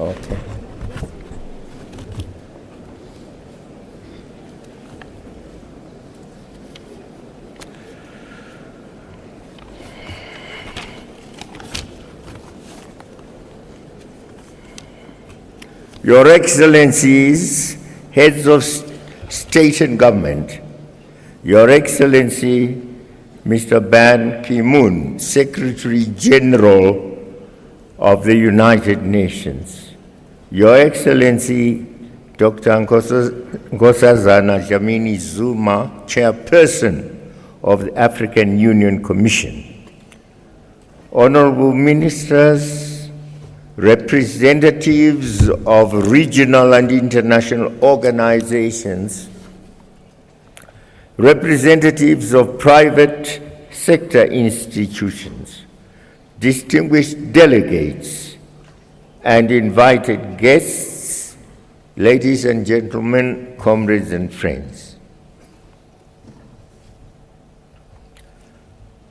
Okay. Your Excellencies, heads of state and government, Your Excellency, Mr. Ban Ki-moon, Secretary General of the United Nations, Your Excellency, Dr. Nkosazana Dlamini-Zuma, Chairperson of the African Union Commission, Honorable Ministers, representatives of regional and international organizations, representatives of private sector institutions, distinguished delegates, and invited guests, ladies and gentlemen, comrades and friends.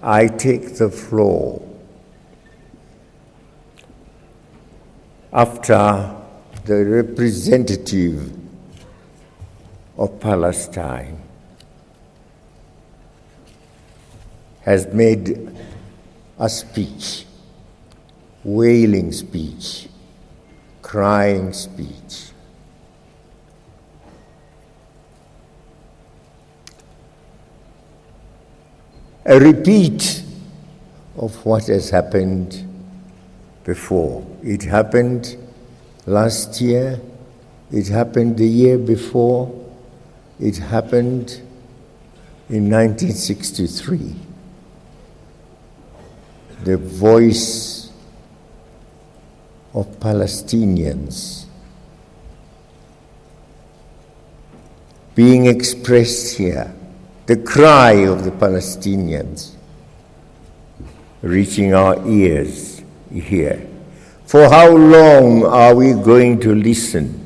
I take the floor after the representative of Palestine has made a speech, wailing speech, crying speech. A repeat of what has happened before. It happened last year, it happened the year before, it happened in 1963. The voice of Palestinians being expressed here, the cry of the Palestinians reaching our ears here. For how long are we going to listen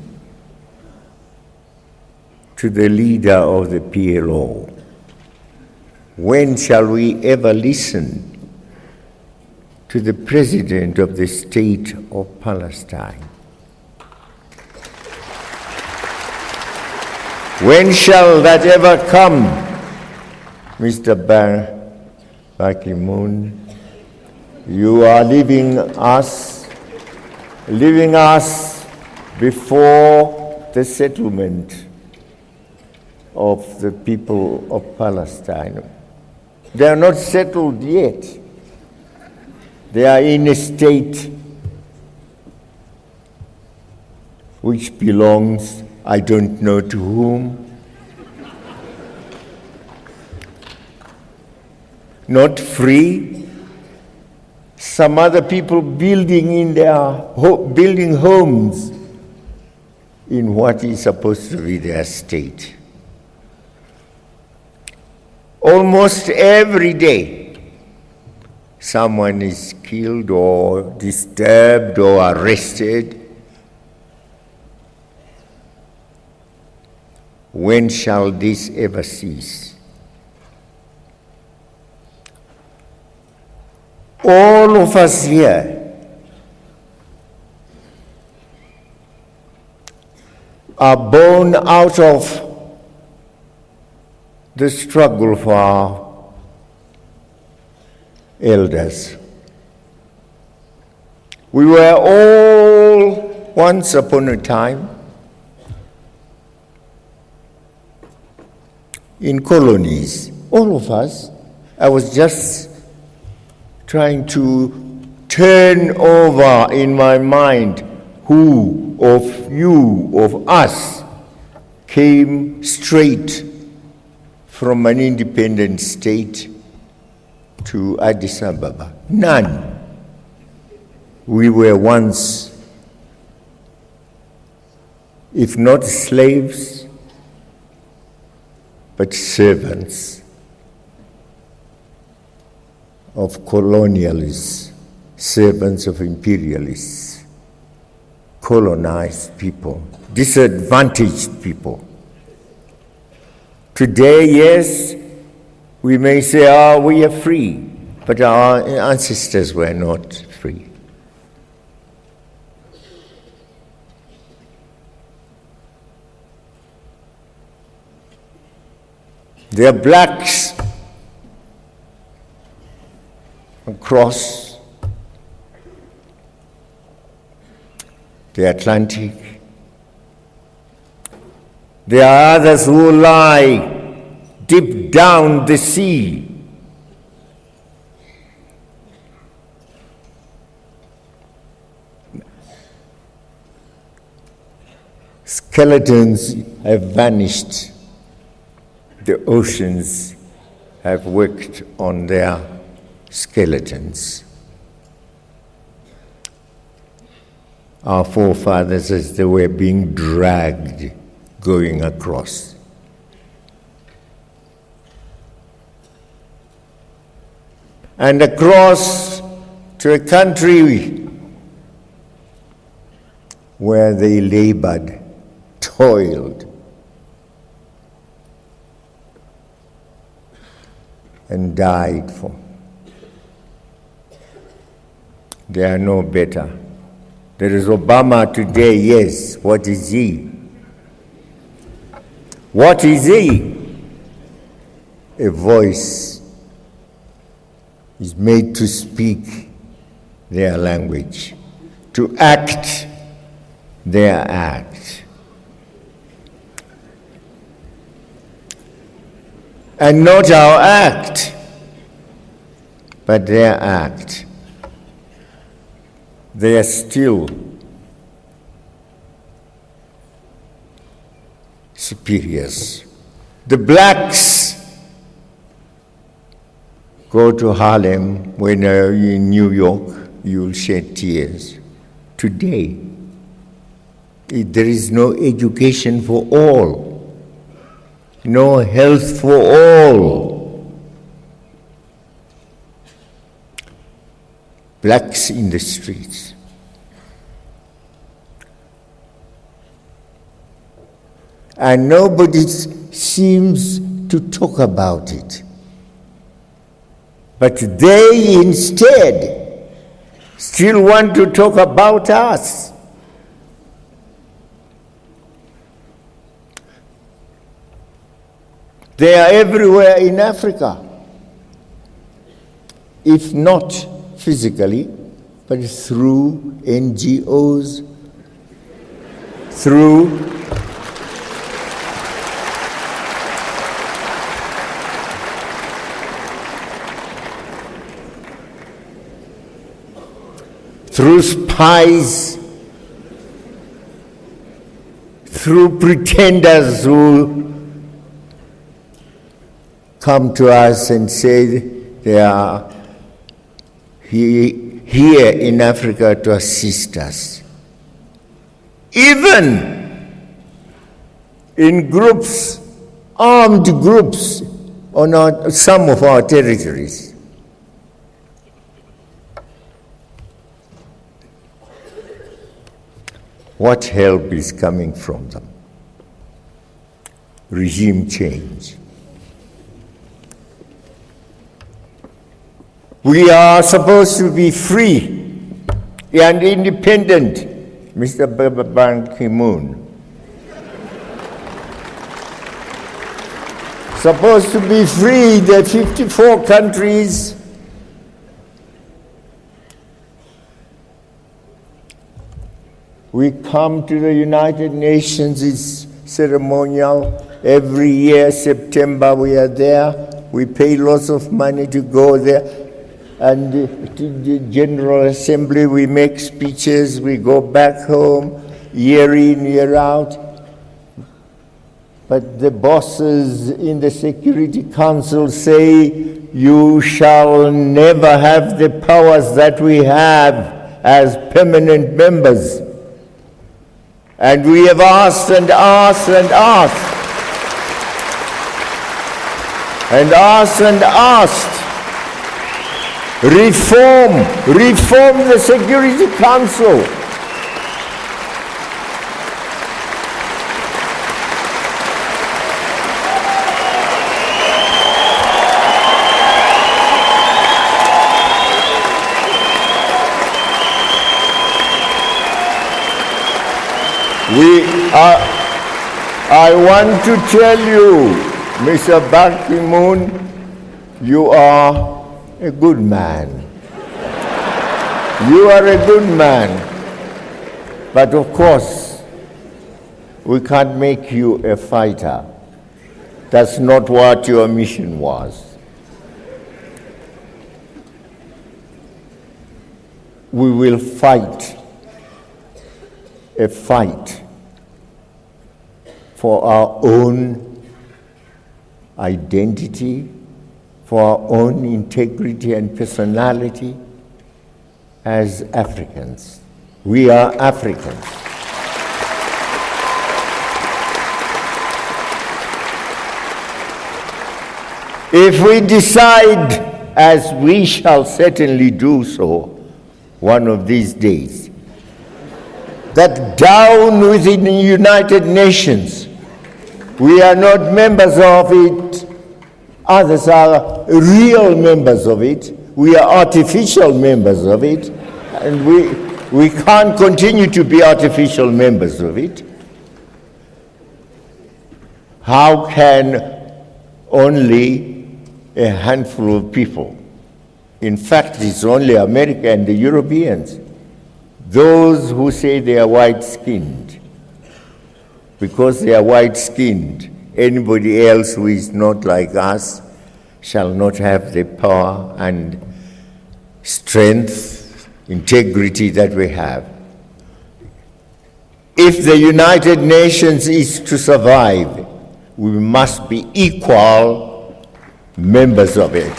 to the leader of the PLO? When shall we ever listen to the president of the state of Palestine? When shall that ever come, Mr. Ban Ki-moon? You are leaving us before the settlement of the people of Palestine. They are not settled yet. They are in a state which belongs, I don't know to whom, not free. Some other people building homes in what is supposed to be their state. Almost every day, someone is killed or disturbed or arrested. When shall this ever cease? All of us here are born out of the struggle for our elders. We were all, once upon a time, in colonies, all of us. I was just trying to turn over in my mind who of you, of us, came straight from an independent state to Addis Ababa. None. We were once, if not slaves, but servants of colonialists, servants of imperialists, colonized people, disadvantaged people. Today, yes, we may say, we are free, but our ancestors were not free. They are blacks across the Atlantic. There are others who lie deep down the sea. Skeletons have vanished. The oceans have worked on their skeletons. Our forefathers, as they were being dragged, going across. And across to a country where they labored, toiled, and died for. They are no better. There is Obama today, yes. What is he? What is he? A voice is made to speak their language, to act their act. And not our act, but their act. They are still superiors. The blacks go to Harlem. When you're in New York, you'll shed tears. Today, there is no education for all. No health for all. Blacks in the streets. And nobody seems to talk about it. But they instead still want to talk about us. They are everywhere in Africa, if not physically, but through NGOs, through spies, through pretenders who come to us and say they are here in Africa to assist us. Even in groups, armed groups on some of our territories. What help is coming from them? Regime change. We are supposed to be free and independent, Mr. Ban Ki-moon. Supposed to be free, the 54 countries. We come to the United Nations, it's ceremonial. Every year, September, we are there. We pay lots of money to go there. And to the General Assembly, we make speeches, we go back home, year in, year out. But the bosses in the Security Council say, you shall never have the powers that we have as permanent members. And we have asked and asked and asked, and asked and asked, reform the Security Council. I want to tell you, Mr. Ban Ki-moon, you are a good man. You are a good man. But of course, we can't make you a fighter. That's not what your mission was. We will fight a fight for our own identity, for our own integrity and personality as Africans. We are Africans. If we decide, as we shall certainly do so one of these days, that down within the United Nations, we are not members of it, others are real members of it, we are artificial members of it, and we can't continue to be artificial members of it. How can only a handful of people, in fact it's only America and the Europeans, those who say they are white-skinned, because they are white-skinned, anybody else who is not like us shall not have the power and strength, integrity that we have. If the United Nations is to survive, we must be equal members of it.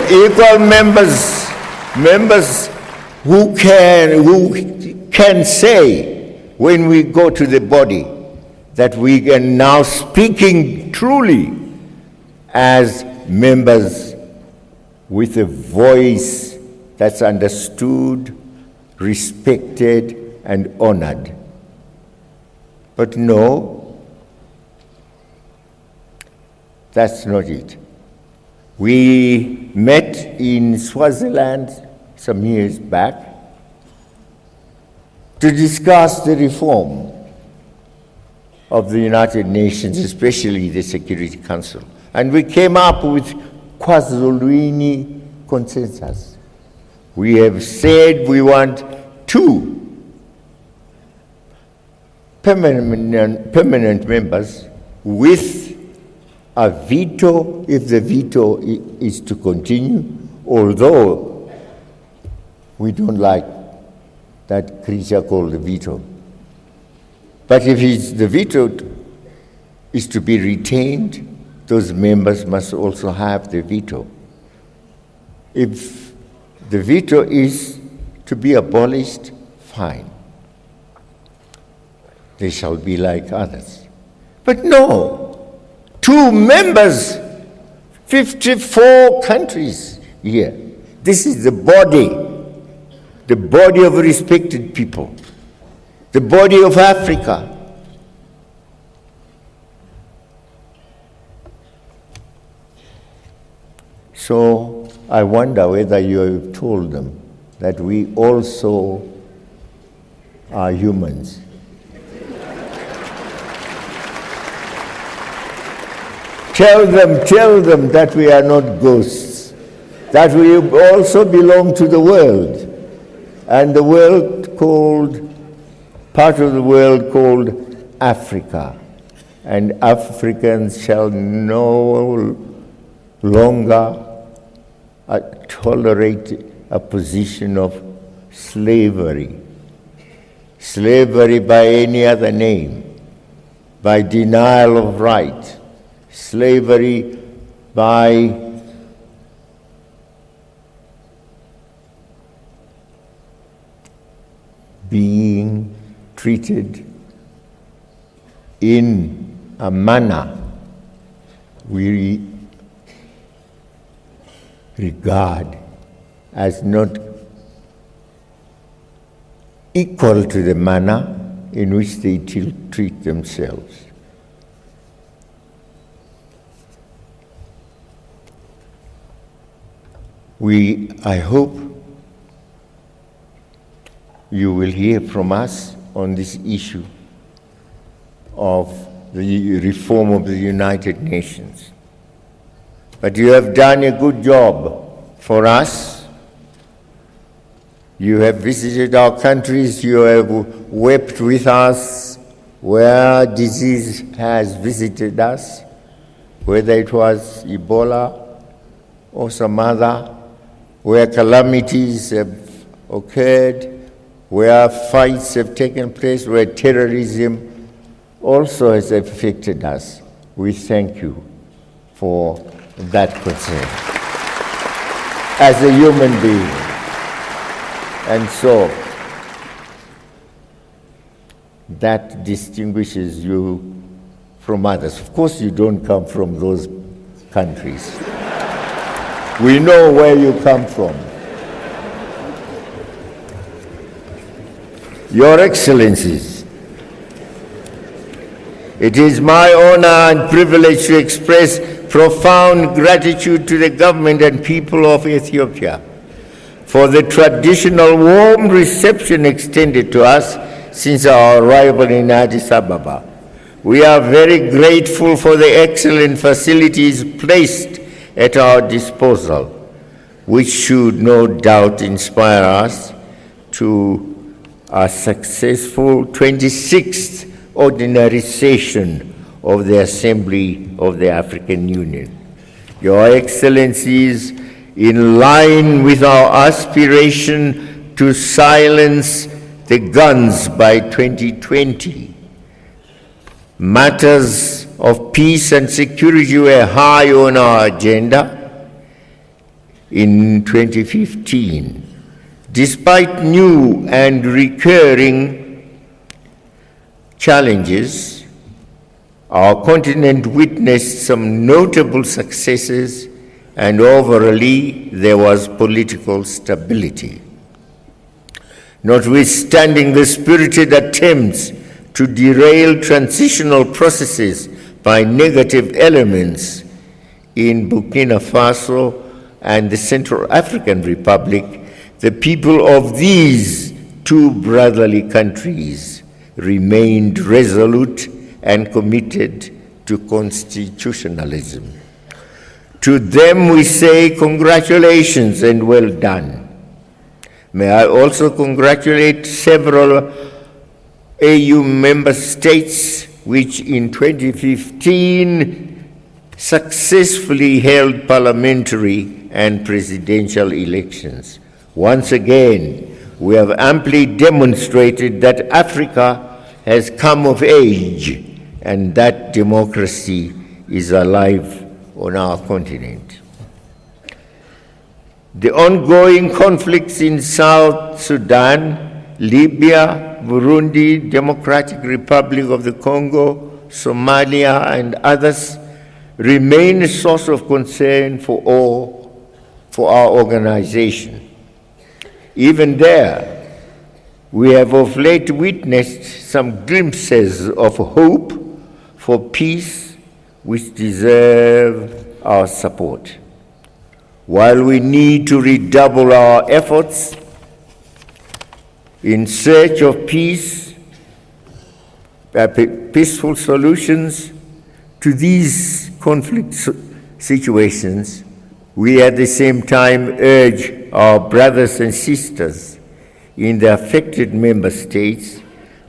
Equal members who can say when we go to the body that we are now speaking truly as members with a voice that's understood, respected, and honored. But no, that's not it. We met in Swaziland some years back to discuss the reform of the United Nations, especially the Security Council. And we came up with KwaZulu consensus. We have said we want 2 permanent members with a veto if the veto is to continue, although we don't like that creature called the veto. But if the veto is to be retained, those members must also have the veto. If the veto is to be abolished, fine. They shall be like others. But no, 2 members, 54 countries here. This is the body of respected people, the body of Africa. So I wonder whether you have told them that we also are humans. Tell them that we are not ghosts, that we also belong to the world, and the world part of the world called Africa. And Africans shall no longer tolerate a position of slavery. Slavery by any other name, by denial of right, slavery by being treated in a manner we regard as not equal to the manner in which they treat themselves. I hope you will hear from us on this issue of the reform of the United Nations. But you have done a good job for us. You have visited our countries, you have wept with us where disease has visited us, whether it was Ebola or some other, where calamities have occurred, where fights have taken place, where terrorism also has affected us. We thank you for that concern as a human being. And so, that distinguishes you from others. Of course, you don't come from those countries. We know where you come from. Your Excellencies, it is my honor and privilege to express profound gratitude to the government and people of Ethiopia for the traditional warm reception extended to us since our arrival in Addis Ababa. We are very grateful for the excellent facilities placed at our disposal, which should no doubt inspire us to a successful 26th ordinary session of the Assembly of the African Union. Your Excellencies, in line with our aspiration to silence the guns by 2020, matters of peace and security were high on our agenda in 2015. Despite new and recurring challenges, our continent witnessed some notable successes, and overall there was political stability. Notwithstanding the spirited attempts to derail transitional processes by negative elements in Burkina Faso and the Central African Republic, the people of these two brotherly countries remained resolute and committed to constitutionalism. To them we say congratulations and well done. May I also congratulate several AU member states which in 2015 successfully held parliamentary and presidential elections. Once again, we have amply demonstrated that Africa has come of age and that democracy is alive on our continent. The ongoing conflicts in South Sudan, Libya, Burundi, Democratic Republic of the Congo, Somalia, and others remain a source of concern for our organization. Even there, we have of late witnessed some glimpses of hope for peace which deserve our support. While we need to redouble our efforts in search of peace, peaceful solutions to these conflict situations, we at the same time urge our brothers and sisters in the affected member states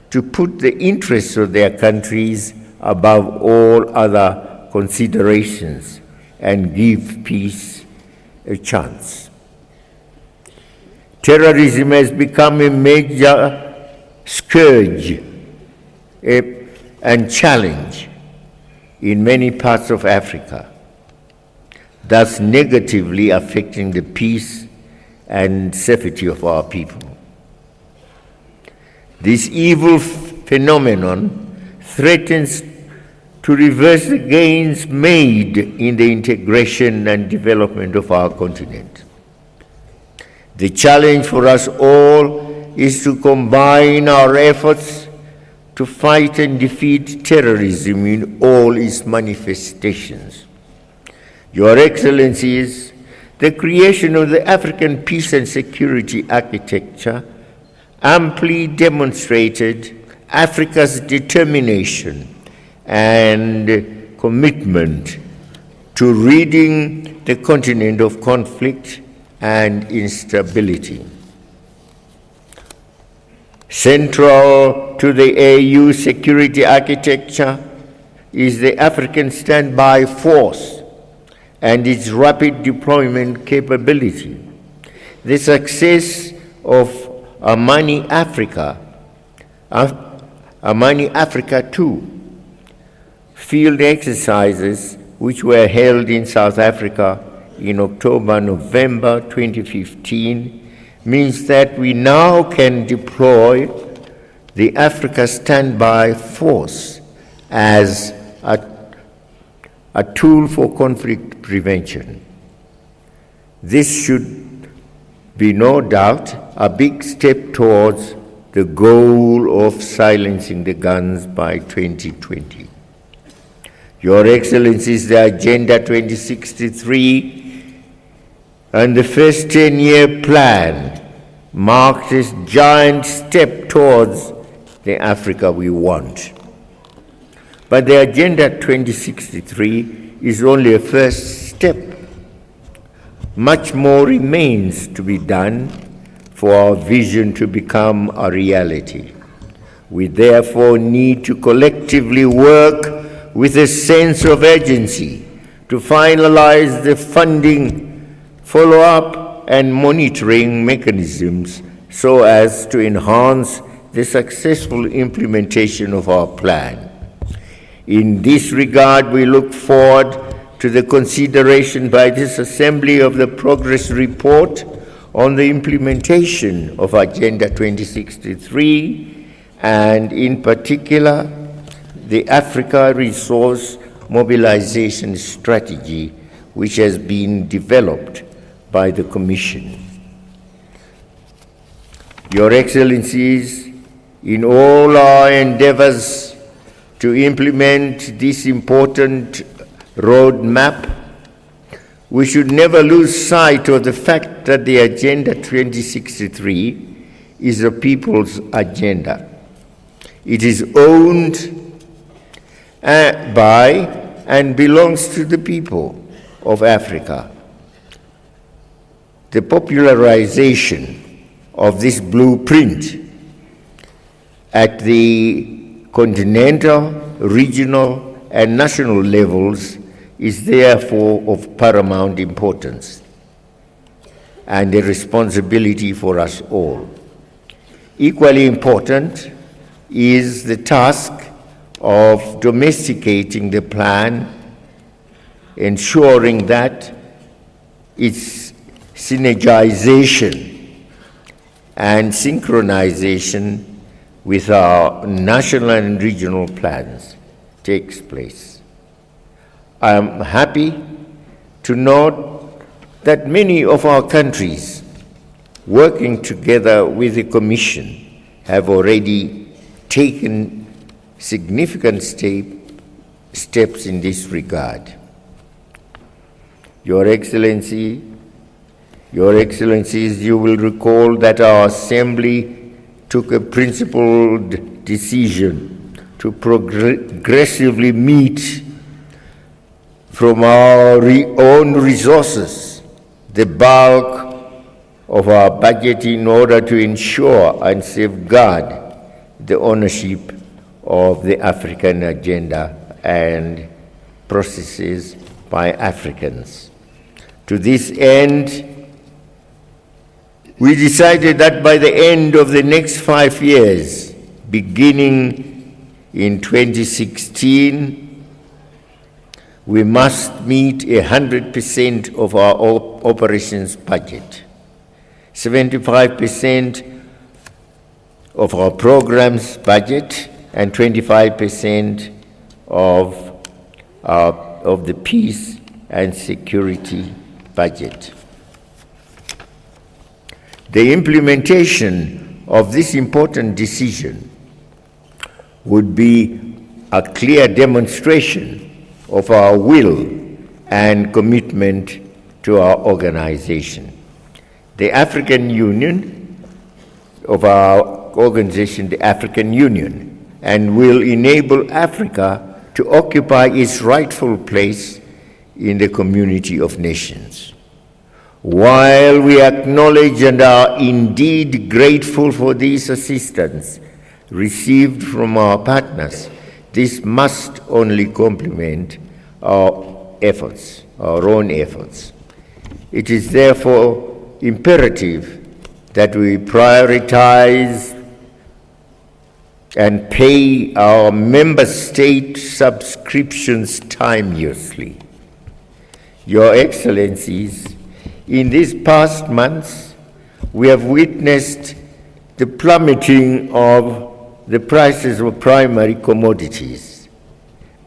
to put the interests of their countries above all other considerations and give peace a chance. Terrorism has become a major scourge and challenge in many parts of Africa, thus negatively affecting the peace and safety of our people. This evil phenomenon threatens to reverse the gains made in the integration and development of our continent. The challenge for us all is to combine our efforts to fight and defeat terrorism in all its manifestations. Your Excellencies, the creation of the African Peace and Security Architecture amply demonstrated Africa's determination and commitment to ridding the continent of conflict and instability. Central to the AU security architecture is the African Standby Force and its rapid deployment capability. The success of Amani Africa 2 field exercises, which were held in South Africa in October-November 2015, means that we now can deploy the Africa Standby Force as a tool for conflict prevention. This should be no doubt a big step towards the goal of silencing the guns by 2020. Your Excellencies, the Agenda 2063 and the first 10-year plan marked this giant step towards the Africa we want. But the Agenda 2063 is only a first step. Much more remains to be done for our vision to become a reality. We therefore need to collectively work with a sense of urgency to finalize the funding, follow-up, and monitoring mechanisms so as to enhance the successful implementation of our plan. In this regard, we look forward to the consideration by this Assembly of the progress report on the implementation of Agenda 2063 and, in particular, the Africa Resource Mobilization Strategy, which has been developed by the Commission. Your Excellencies, in all our endeavors to implement this important roadmap, we should never lose sight of the fact that the Agenda 2063 is a people's agenda. It is owned by and belongs to the people of Africa. The popularization of this blueprint at the continental, regional, and national levels is therefore of paramount importance and a responsibility for us all. Equally important is the task of domesticating the plan, ensuring that its synergization and synchronization with our national and regional plans takes place. I am happy to note that many of our countries, working together with the Commission, have already taken significant steps in this regard. Your Excellencies, you will recall that our Assembly took a principled decision to progressively meet from our own resources the bulk of our budget in order to ensure and safeguard the ownership of the African agenda and processes by Africans. To this end, we decided that by the end of the next 5 years, beginning in 2016, we must meet 100% of our operations budget, 75% of our programs budget, and 25% of the peace and security budget. The implementation of this important decision would be a clear demonstration of our will and commitment to our organization. The African Union, of our organization, the African Union, and will enable Africa to occupy its rightful place in the community of nations. While we acknowledge and are indeed grateful for this assistance received from our partners, this must only complement our efforts, our own efforts. It is therefore imperative that we prioritize and pay our member state subscriptions timeously. Your Excellencies, in these past months, we have witnessed the plummeting of the prices of primary commodities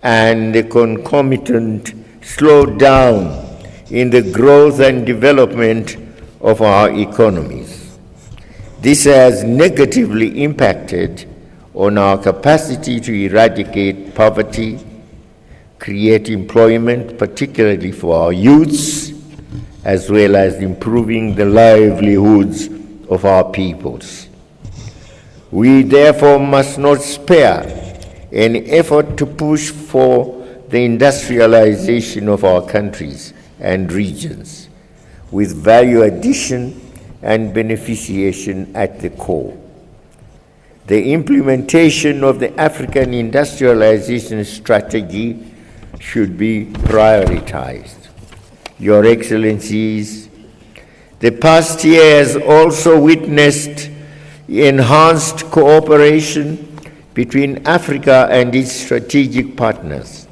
and the concomitant slowdown in the growth and development of our economies. This has negatively impacted on our capacity to eradicate poverty, create employment, particularly for our youths, as well as improving the livelihoods of our peoples. We therefore must not spare any effort to push for the industrialization of our countries and regions, with value addition and beneficiation at the core. The implementation of the African industrialization strategy should be prioritized. Your Excellencies, the past year has also witnessed enhanced cooperation between Africa and its strategic partners.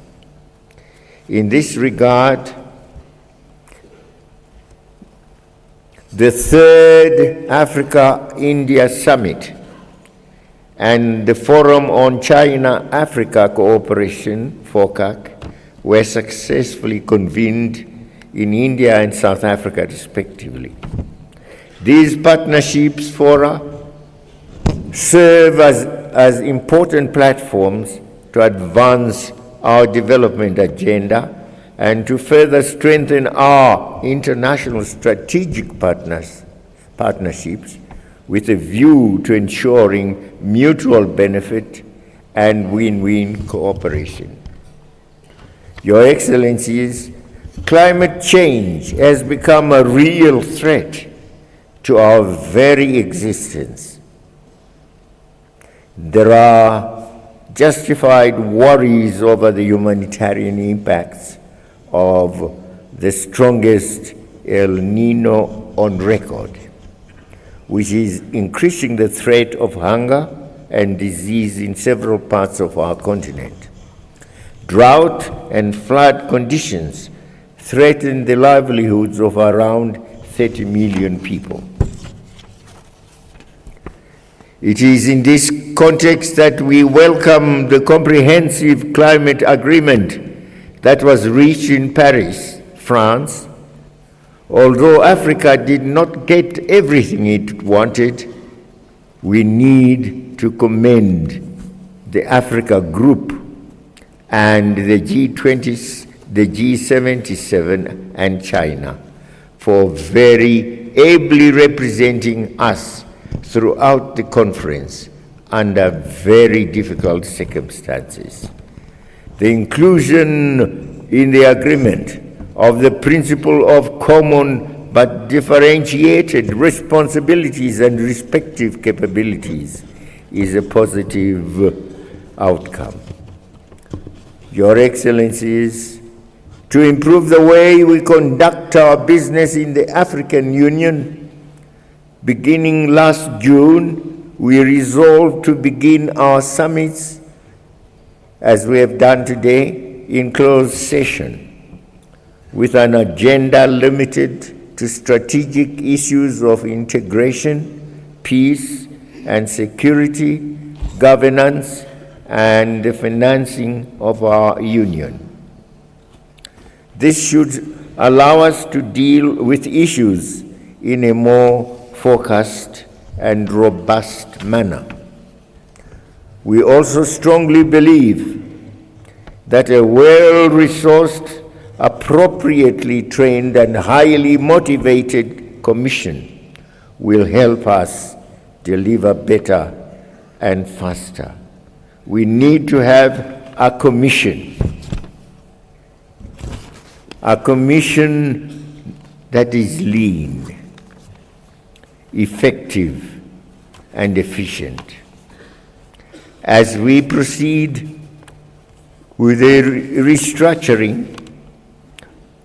In this regard, the third Africa-India Summit and the Forum on China-Africa Cooperation, FOCAC, were successfully convened in India and South Africa, respectively. These partnerships fora serve as important platforms to advance our development agenda and to further strengthen our international strategic partnerships with a view to ensuring mutual benefit and win-win cooperation. Your Excellencies, climate change has become a real threat to our very existence. There are justified worries over the humanitarian impacts of the strongest El Nino on record, which is increasing the threat of hunger and disease in several parts of our continent. Drought and flood conditions threaten the livelihoods of around 30 million people. It is in this context that we welcome the comprehensive climate agreement that was reached in Paris, France. Although Africa did not get everything it wanted, we need to commend the Africa Group and the G20s, the G77 and China for very ably representing us throughout the conference under very difficult circumstances. The inclusion in the agreement of the principle of common but differentiated responsibilities and respective capabilities is a positive outcome. Your Excellencies, to improve the way we conduct our business in the African Union, beginning last June, we resolved to begin our summits, as we have done today, in closed session, with an agenda limited to strategic issues of integration, peace and security, governance, and the financing of our union. This should allow us to deal with issues in a more focused and robust manner. We also strongly believe that a well-resourced, appropriately trained and highly motivated commission will help us deliver better and faster. We need to have a commission that is lean, effective, and efficient. As we proceed with the restructuring,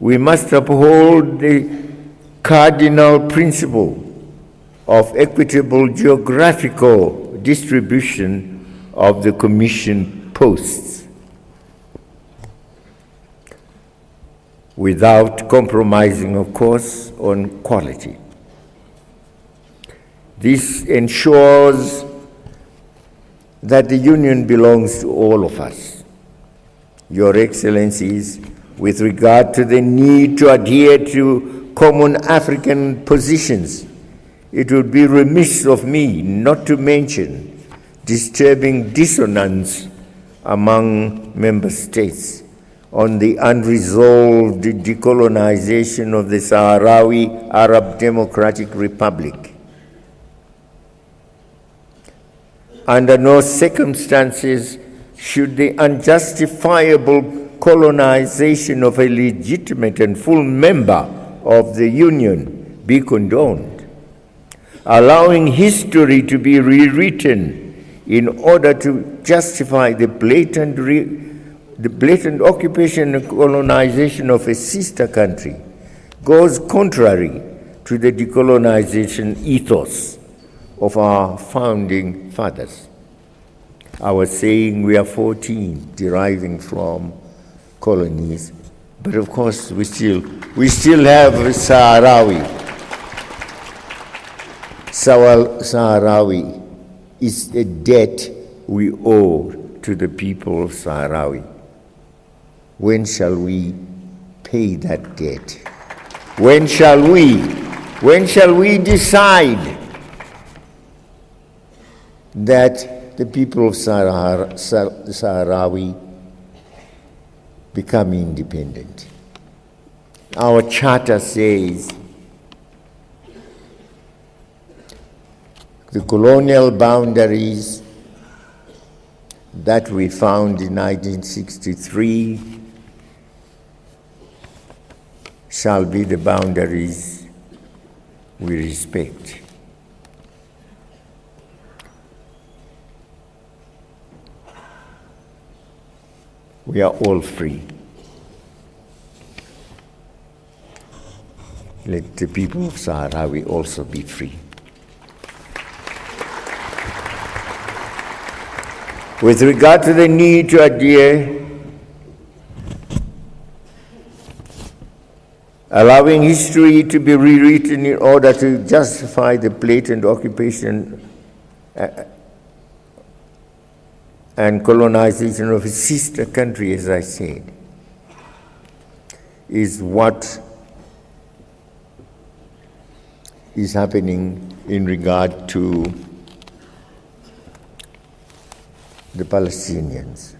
we must uphold the cardinal principle of equitable geographical distribution of the Commission posts, without compromising, of course, on quality. This ensures that the Union belongs to all of us. Your Excellencies, with regard to the need to adhere to common African positions, it would be remiss of me not to mention disturbing dissonance among member states on the unresolved decolonization of the Sahrawi Arab Democratic Republic. Under no circumstances should the unjustifiable colonization of a legitimate and full member of the Union be condoned. Allowing history to be rewritten in order to justify the blatant occupation and colonization of a sister country goes contrary to the decolonization ethos of our founding fathers. Our saying, we are 14, deriving from colonies, but of course we still have Sahrawi. Sahrawi is a debt we owe to the people of Sahrawi. When shall we pay that debt? When shall we decide that the people of Sahrawi become independent? Our charter says the colonial boundaries that we found in 1963 shall be the boundaries we respect. We are all free. Let the people of Sahrawi also be free. With regard to the need to adhere, allowing history to be rewritten in order to justify the blatant occupation and colonization of a sister country, as I said, is what is happening in regard to the Palestinians.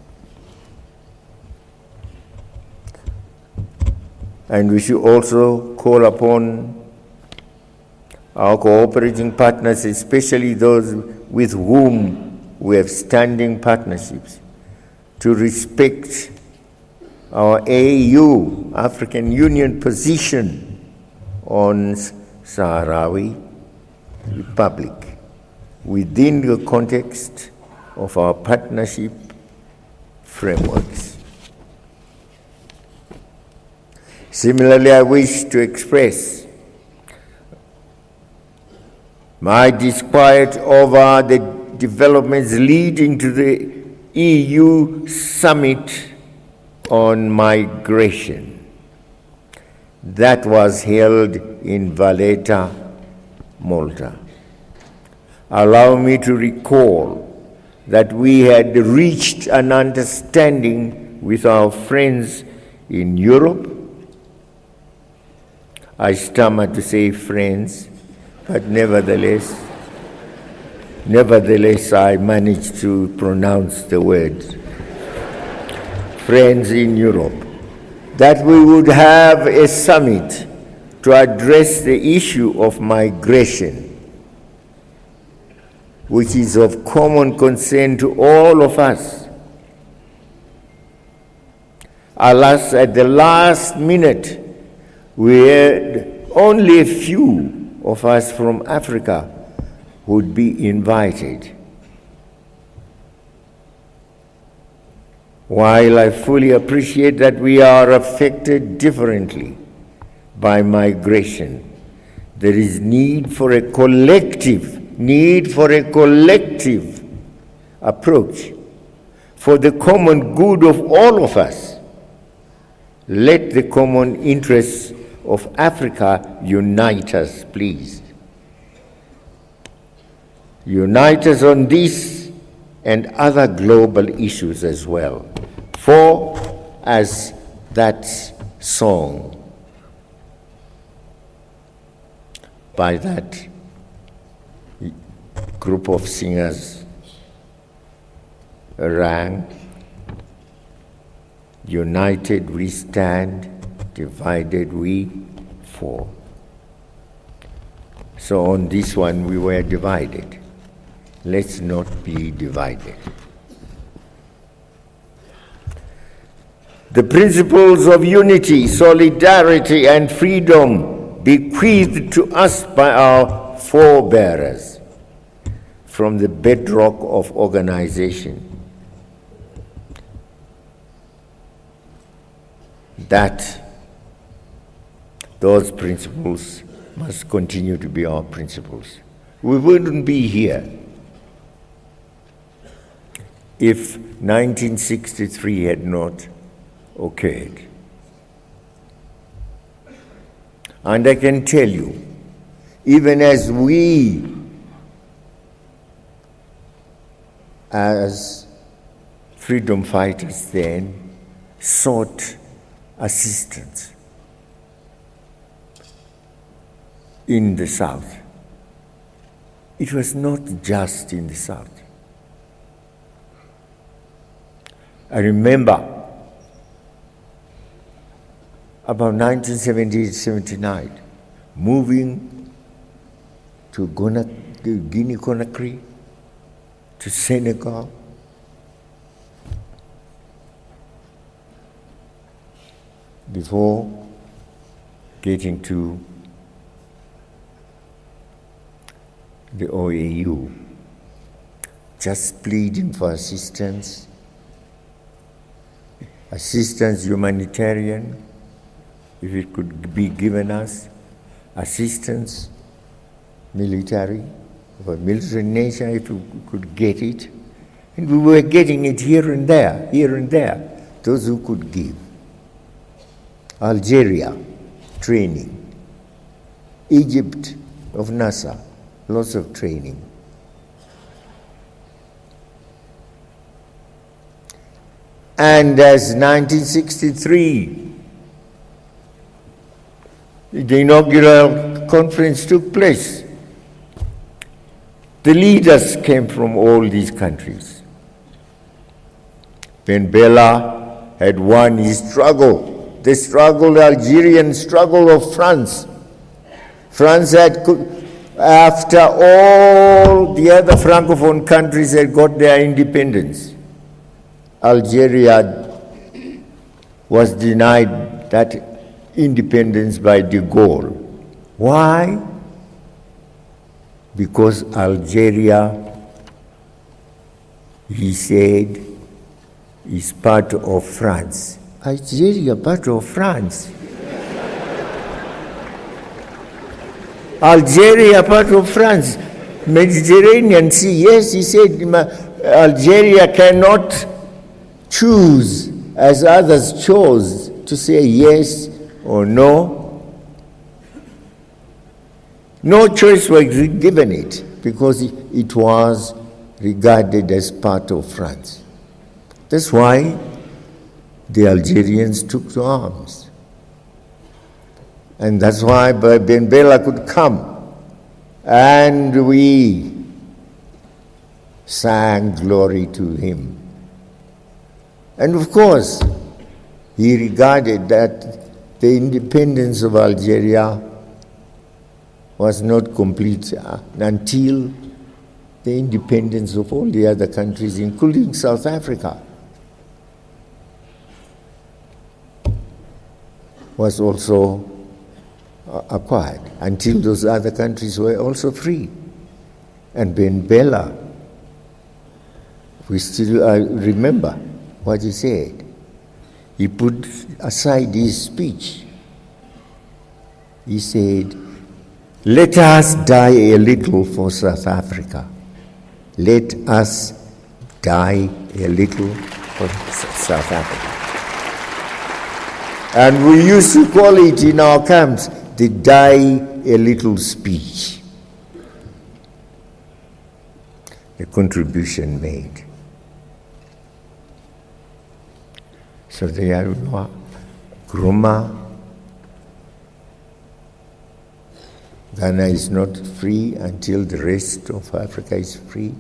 And we should also call upon our cooperating partners, especially those with whom we have standing partnerships, to respect our AU, African Union position on Sahrawi Republic within the context of our partnership frameworks. Similarly, I wish to express my disquiet over the developments leading to the EU summit on migration that was held in Valletta, Malta. Allow me to recall that we had reached an understanding with our friends in Europe. I stammer to say friends, but nevertheless I managed to pronounce the word. Friends in Europe, that we would have a summit to address the issue of migration, which is of common concern to all of us. Alas, at the last minute, we had only a few of us from Africa would be invited. While I fully appreciate that we are affected differently by migration, there is need for a collective approach for the common good of all of us. Let the common interests of Africa unite us, please. Unite us on this and other global issues as well. For, as that song by that group of singers rang, united we stand, divided we fall. So on this one we were divided. Let's not be divided. The principles of unity, solidarity, and freedom bequeathed to us by our forebears from the bedrock of organization, that those principles must continue to be our principles. We wouldn't be here if 1963 had not occurred. And I can tell you, even as we, as freedom fighters then, sought assistance in the South, it was not just in the South. I remember about 1978-79, moving to Guinea-Conakry, to Senegal, before getting to the OAU, just pleading for assistance humanitarian, if it could be given us, assistance military, for military nation, if we could get it. And we were getting it here and there, those who could give. Algeria, training. Egypt of Nasser, lots of training. And as 1963, the inaugural conference took place, the leaders came from all these countries. Ben Bella had won his struggle, the Algerian struggle of France. France had, after all the other Francophone countries had got their independence, Algeria was denied that independence by de Gaulle. Why? Because Algeria, he said, is part of France. Algeria, part of France. Algeria, part of France. Mediterranean Sea, yes, he said, Algeria cannot choose as others chose to say yes or no. No choice was given it because it was regarded as part of France. That's why the Algerians took to arms. And that's why Ben Bella could come. And we sang glory to him. And of course, he regarded that the independence of Algeria was not complete until the independence of all the other countries, including South Africa. was also acquired, until those other countries were also free. And Ben Bella, we still remember what he said. He put aside his speech. He said, "Let us die a little for South Africa. Let us die a little for South Africa." And we used to call it in our camps the "die a little" speech. The contribution made. So they are Nkrumah. Ghana is not free until the rest of Africa is free.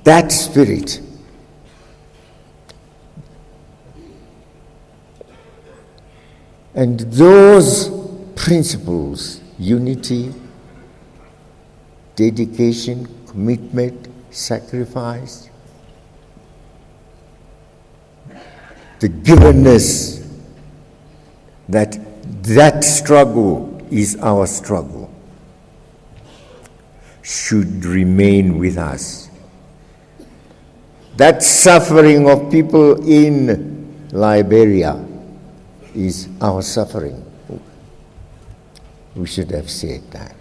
That spirit and those principles, unity, dedication, commitment, sacrifice, the givenness that struggle is our struggle, should remain with us. That suffering of people in Liberia is our suffering. We should have said that.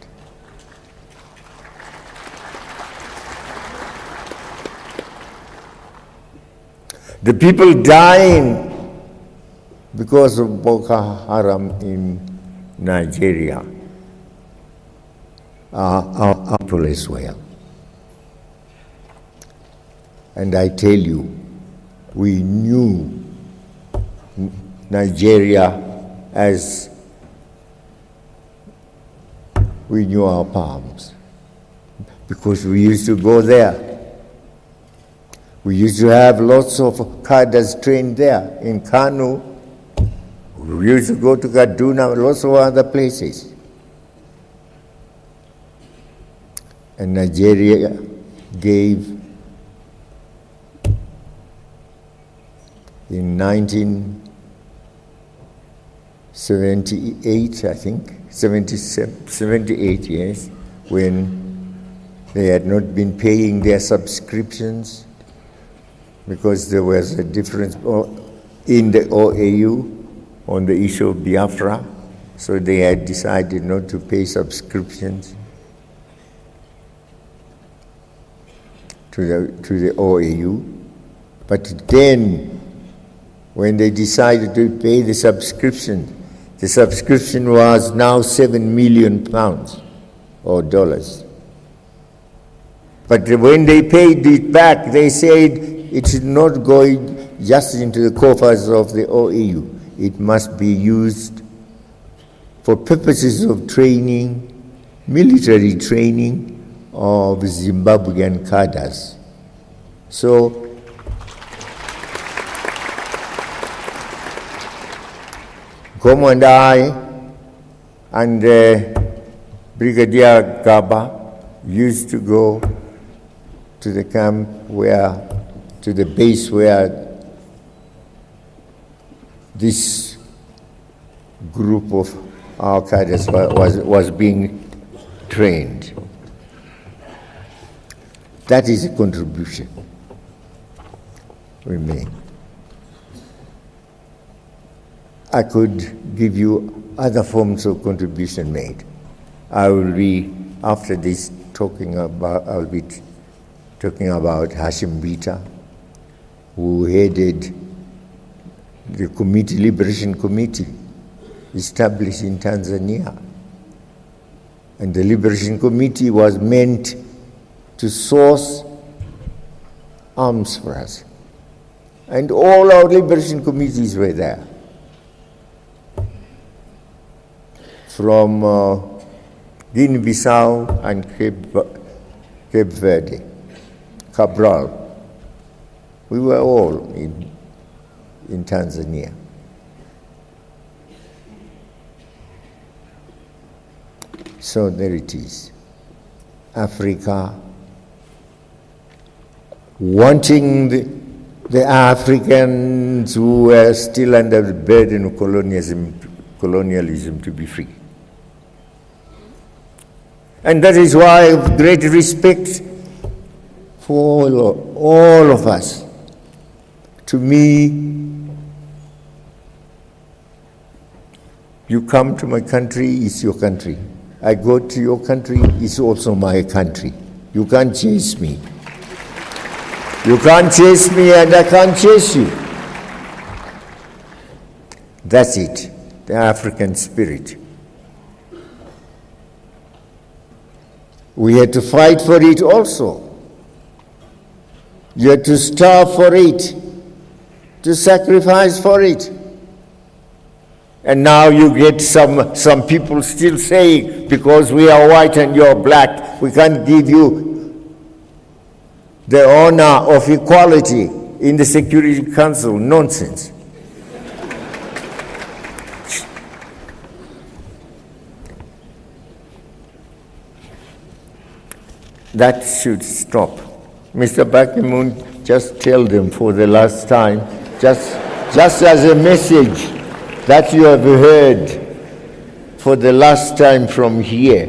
The people dying because of Boko Haram in Nigeria are our people as well. And I tell you, we knew Nigeria as we knew our palms, because we used to go there. We used to have lots of cadres trained there in Kano. We used to go to Kaduna, lots of other places. And Nigeria gave, in 1978, I think, 78, yes, when they had not been paying their subscriptions because there was a difference in the OAU on the issue of Biafra, so they had decided not to pay subscriptions to the OAU. But then, when they decided to pay the subscription was now £7 million or dollars. But when they paid it back, they said it should not go just into the coffers of the OAU. It must be used for purposes of training, military training of Zimbabwean cadres. So, Gomo and I and Brigadier Gaba used to go to the camp to the base where this group of our cadres was being trained. That is a contribution we made. I could give you other forms of contribution made. I will be, after this, I'll be talking about Hashim Bita, who headed the Liberation Committee established in Tanzania. And the Liberation Committee was meant to source arms for us. And all our liberation committees were there. From Guinea-Bissau and Cape Verde, Cabral. We were all in Tanzania. So there it is. Africa wanting the Africans who were still under the burden of colonialism to be free. And that is why I have great respect for all of us. To me, you come to my country, it's your country. I go to your country, it's also my country. You can't chase me. You can't chase me and I can't chase you. That's it, the African spirit. We had to fight for it also. You had to starve for it, to sacrifice for it. And now you get some people still saying, because we are white and you're black, we can't give you the honor of equality in the Security Council. Nonsense. That should stop. Mr. Ban Ki-moon, just tell them for the last time, just as a message that you have heard for the last time from here,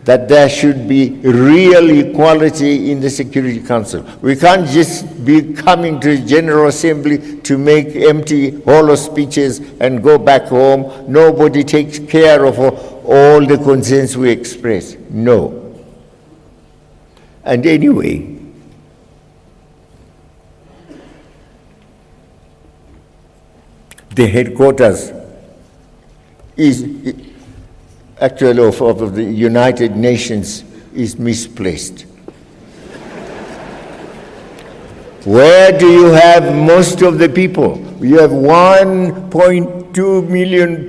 that there should be real equality in the Security Council. We can't just be coming to the General Assembly to make empty, hollow speeches and go back home. Nobody takes care of all the concerns we express. No. And anyway, the headquarters is actually of the United Nations is misplaced. Where do you have most of the people? You have 1.2 million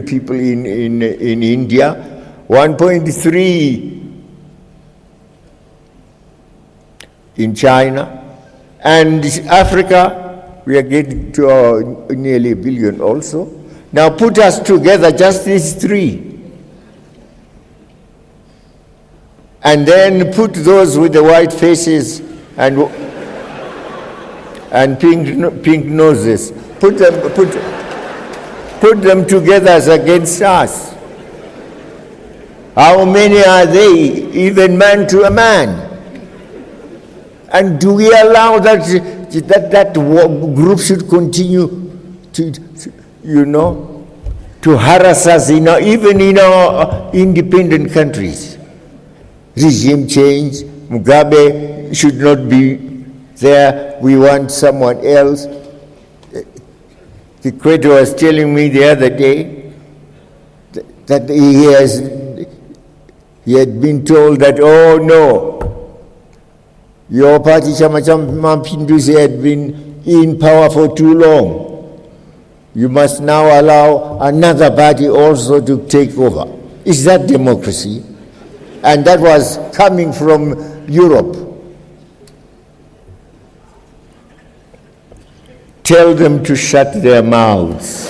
people in India, 1.3 in China, and Africa, we are getting to nearly 1 billion also. Now put us together, just these three, and then put those with the white faces and pink noses. Put them together as against us. How many are they, even man to a man? And do we allow that group should continue to harass us even in our independent countries? Regime change, Mugabe should not be there, we want someone else. Kikwete was telling me the other day that he had been told that, oh no, your party, Chama cha Mapinduzi, had been in power for too long. You must now allow another party also to take over. Is that democracy? And that was coming from Europe. Tell them to shut their mouths.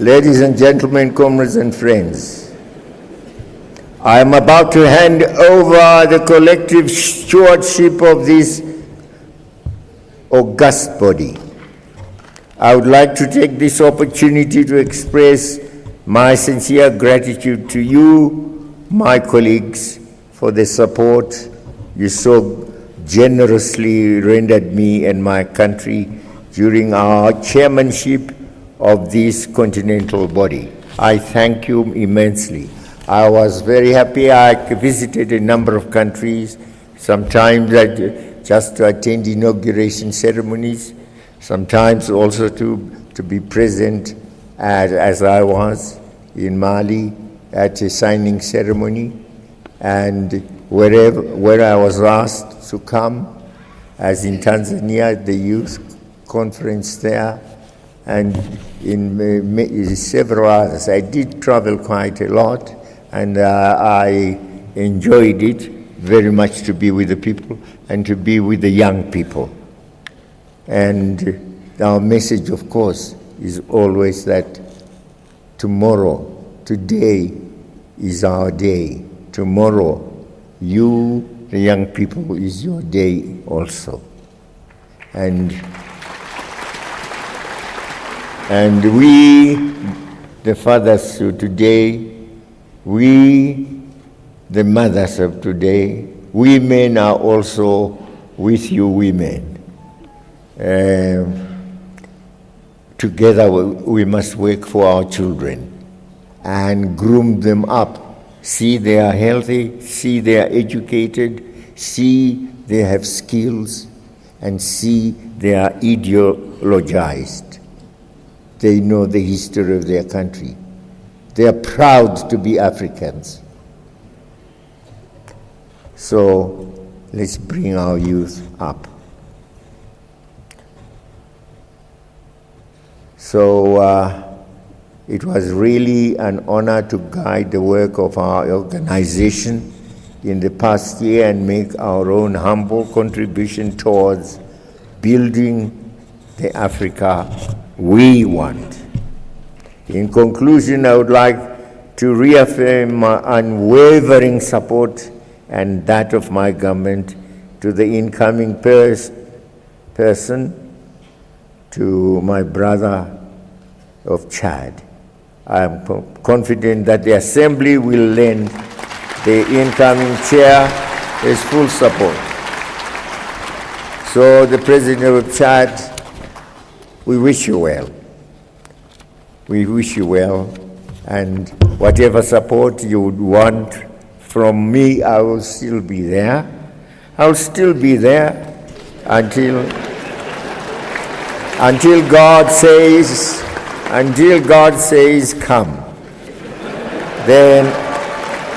Ladies and gentlemen, comrades and friends, I am about to hand over the collective stewardship of this august body. I would like to take this opportunity to express my sincere gratitude to you, my colleagues, for the support you so generously rendered me and my country during our chairmanship of this continental body. I thank you immensely. I was very happy. I visited a number of countries, sometimes just to attend inauguration ceremonies, sometimes also to be present as I was in Mali at a signing ceremony, and where I was asked to come, as in Tanzania, the youth conference there, and in several others. I did travel quite a lot, and I enjoyed it very much to be with the people and to be with the young people. And our message, of course, is always that today is our day. Tomorrow, you, the young people, is your day also. And we, the fathers of today, we, the mothers of today, we men are also with you women. Together we must work for our children and groom them up. See they are healthy, see they are educated, see they have skills, and see they are ideologized. They know the history of their country. They are proud to be Africans. So let's bring our youth up. So it was really an honor to guide the work of our organization in the past year and make our own humble contribution towards building the Africa we want. In conclusion, I would like to reaffirm my unwavering support and that of my government to the incoming person, to my brother of Chad. I am confident that the Assembly will lend the incoming chair his full support. So the President of Chad, we wish you well. We wish you well, and whatever support you would want from me, I will still be there. I will still be there until God says, come. Then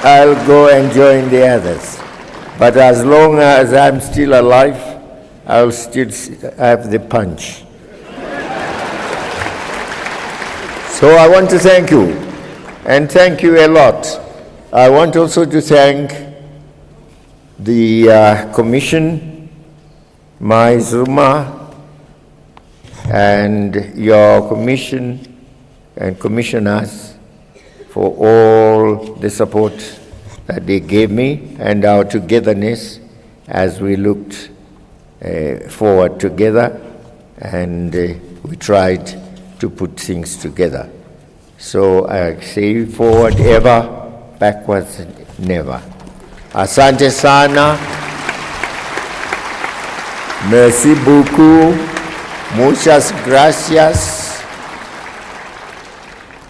I'll go and join the others. But as long as I'm still alive, I'll still have the punch. So I want to thank you, and thank you a lot. I want also to thank the Commission, Mai Zuma, and your commission and commissioners for all the support that they gave me and our togetherness as we looked forward together, and we tried to put things together. So I say forward ever, backwards never. Asante sana. Merci beaucoup. Muchas gracias.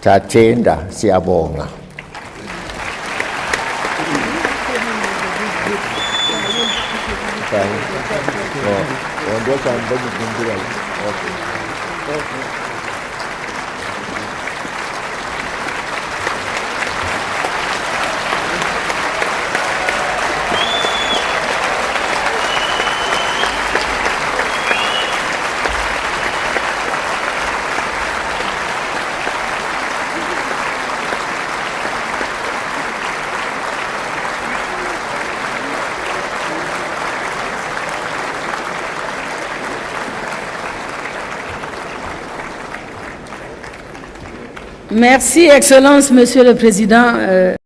Tatenda siyabonga. Merci, Excellence, Monsieur le Président.